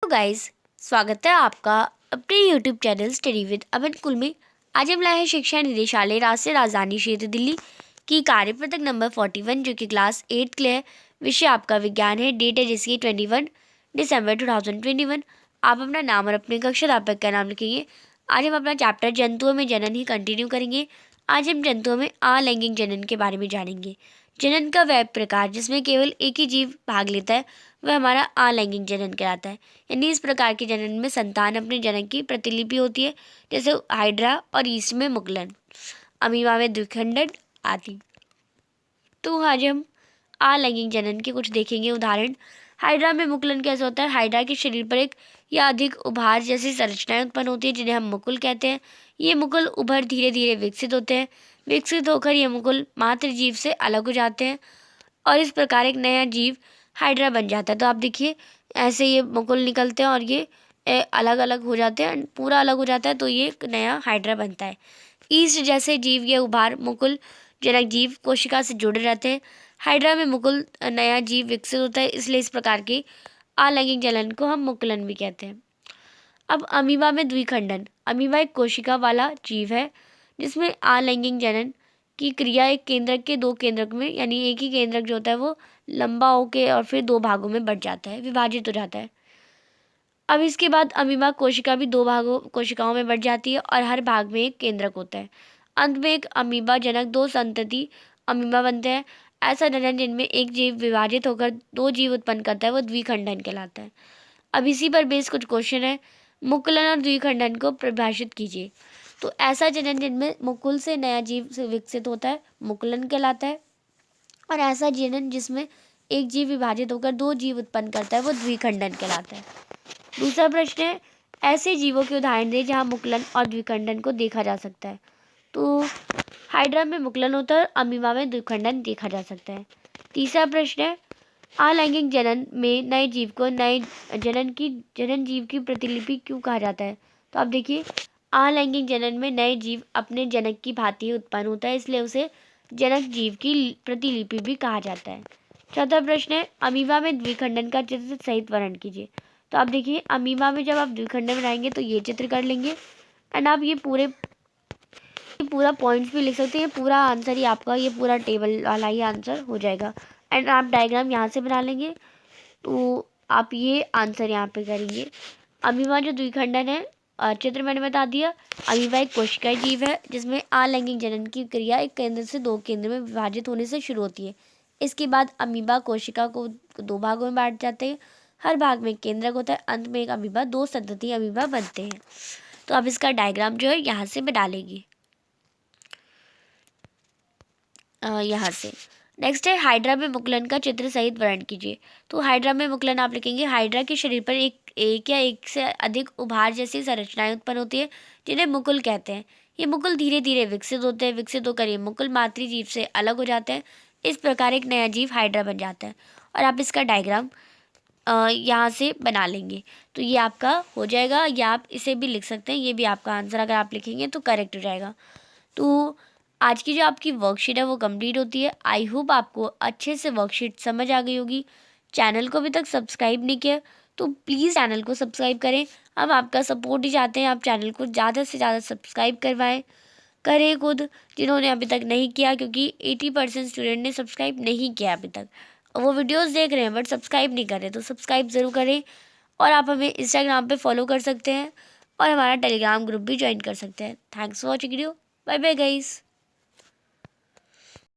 तो गाइस, स्वागत है आपका अपने यूट्यूब चैनल स्टडी विद अमन कुल में। आज हम लाए हैं शिक्षा निदेशालय राष्ट्रीय राजधानी क्षेत्र दिल्ली की कार्यपत्रक नंबर 41 जो कि क्लास 8 के लिए है। विषय आपका विज्ञान है। डेट है जिसकी 21 दिसंबर 2021। आप अपना नाम और अपने कक्षा अध्यापक का नाम लिखेंगे। आज हम अपना चैप्टर जंतुओं में जनन ही कंटिन्यू करेंगे। आज हम जंतुओं में अलैंगिक जनन के बारे में जानेंगे। जनन का वह प्रकार जिसमें केवल एक ही जीव भाग लेता है वह हमारा अलैंगिक जनन कहलाता है। यानी इस प्रकार के जनन में संतान अपने जनक की प्रतिलिपि होती है, जैसे हाइड्रा और ईस्ट में मुकुलन, अमीबा में द्विखंडन आदि। तो आज हम अलैंगिक जनन के कुछ देखेंगे उदाहरण। हाइड्रा में मुकुलन कैसे होता है? हाइड्रा के शरीर पर एक या अधिक उभार जैसी संरचनाएं उत्पन्न होती है जिन्हें हम मुकुल कहते हैं। ये मुकुल उभर धीरे धीरे विकसित होते हैं। विकसित होकर ये मुकुल मातृ जीव से अलग हो जाते हैं और इस प्रकार एक नया जीव हाइड्रा बन जाता है। तो आप देखिए, ऐसे ये मुकुल निकलते हैं और ये अलग अलग हो जाते हैं, पूरा अलग हो जाता है, तो ये एक नया हाइड्रा बनता है। ईस्ट जैसे जीव ये उभार मुकुल जनक जीव कोशिका से जुड़े रहते हैं। हाइड्रा में मुकुल नया जीव विकसित होता है, इसलिए इस प्रकार के अलैंगिक जनन को हम मुकुलन भी कहते हैं। अब अमीबा में द्विखंडन। अमीबा एक कोशिका वाला जीव है जिसमें अलैंगिक जनन की क्रिया एक केंद्रक के दो केंद्रक में, यानी एक ही केंद्रक जो होता है वो लंबा होके और फिर दो भागों में बढ़ जाता है, विभाजित हो जाता है। अब इसके बाद अमीबा कोशिका भी दो भागों कोशिकाओं में बढ़ जाती है और हर भाग में एक केंद्रक होता है। अंत में एक अमीबा जनक दो संतति अमीबा बनते हैं। ऐसा जनन जिनमें एक जीव विभाजित होकर दो जीव उत्पन्न करता है वो द्विखंडन कहलाता है। अब इसी पर बेस कुछ क्वेश्चन है। मुकुलन और द्विखंडन को परिभाषित कीजिए। तो ऐसा जनन जिनमें मुकुल से नया जीव से विकसित होता है मुकुलन कहलाता है, और ऐसा जनन जिसमें एक जीव विभाजित होकर दो जीव उत्पन्न करता है वो द्विखंडन कहलाता है। दूसरा प्रश्न है, ऐसे जीवों के उदाहरण दें जहाँ मुकुलन और द्विखंडन को देखा जा सकता है। तो हाइड्रा में मुकुलन होता है और अमीबा में द्विखंडन देखा जा सकता है। तीसरा प्रश्न है, अलैंगिक जनन में नए जीव को नए जनन जीव की प्रतिलिपि क्यों कहा जाता है? तो आप देखिए, अलैंगिक जनन में नए जीव अपने जनक की भांति उत्पन्न होता है, इसलिए उसे जनक जीव की प्रतिलिपि भी कहा जाता है। चौथा प्रश्न है, अमीबा में द्विखंडन का चित्र सहित वर्णन कीजिए। तो आप देखिए, अमीबा में जब आप द्विखंडन बनाएंगे तो ये चित्र कर लेंगे, एंड आप ये पूरा पॉइंट्स भी लिख सकते हैं। पूरा आंसर ही आपका ये पूरा टेबल वाला ही आंसर हो जाएगा। एंड आप डायग्राम यहाँ से बना लेंगे तो आप ये आंसर यहाँ पे करेंगे। अमीबा जो द्विखंडन है, चित्र मैंने बता दिया। अमीबा एक कोशिकाई जीव है जिसमें अलैंगिक जनन की क्रिया एक केंद्र से दो केंद्र में विभाजित होने से शुरू होती है। इसके बाद अमीबा कोशिका को दो भागों में बांट जाते हैं। हर भाग में एक केंद्रक होता है। अंत में एक अमीबा दो संतति अमीबा बनते हैं। तो आप इसका डायग्राम जो है यहाँ से बना लेंगे, यहाँ से। नेक्स्ट है, हाइड्रा में मुकुलन का चित्र सहित वर्णन कीजिए। तो हाइड्रा में मुकुलन आप लिखेंगे, हाइड्रा के शरीर पर एक या एक से अधिक उभार जैसी संरचनाएं उत्पन्न होती है जिन्हें मुकुल कहते हैं। ये मुकुल धीरे धीरे विकसित होते हैं। विकसित होकर ये मुकुल मातृ जीव से अलग हो जाते हैं। इस प्रकार एक नया जीव हाइड्रा बन जाता है और आप इसका डायग्राम यहाँ से बना लेंगे तो ये आपका हो जाएगा, या आप इसे भी लिख सकते हैं। ये भी आपका आंसर अगर आप लिखेंगे तो करेक्ट हो जाएगा। तो आज की जो आपकी वर्कशीट है वो कंप्लीट होती है। आई होप आपको अच्छे से वर्कशीट समझ आ गई होगी। चैनल को अभी तक सब्सक्राइब नहीं किया तो प्लीज़ चैनल को सब्सक्राइब करें। हम आपका सपोर्ट ही चाहते हैं, आप चैनल को ज़्यादा से ज़्यादा सब्सक्राइब करवाएं, करें खुद जिन्होंने अभी तक नहीं किया, क्योंकि 80% स्टूडेंट ने सब्सक्राइब नहीं किया अभी तक। वो वीडियोस देख रहे हैं बट सब्सक्राइब नहीं कर रहे, तो सब्सक्राइब ज़रूर करें। और आप हमें इंस्टाग्राम पे फॉलो कर सकते हैं और हमारा टेलीग्राम ग्रुप भी ज्वाइन कर सकते हैं। Thanks for watching video. Bye bye guys.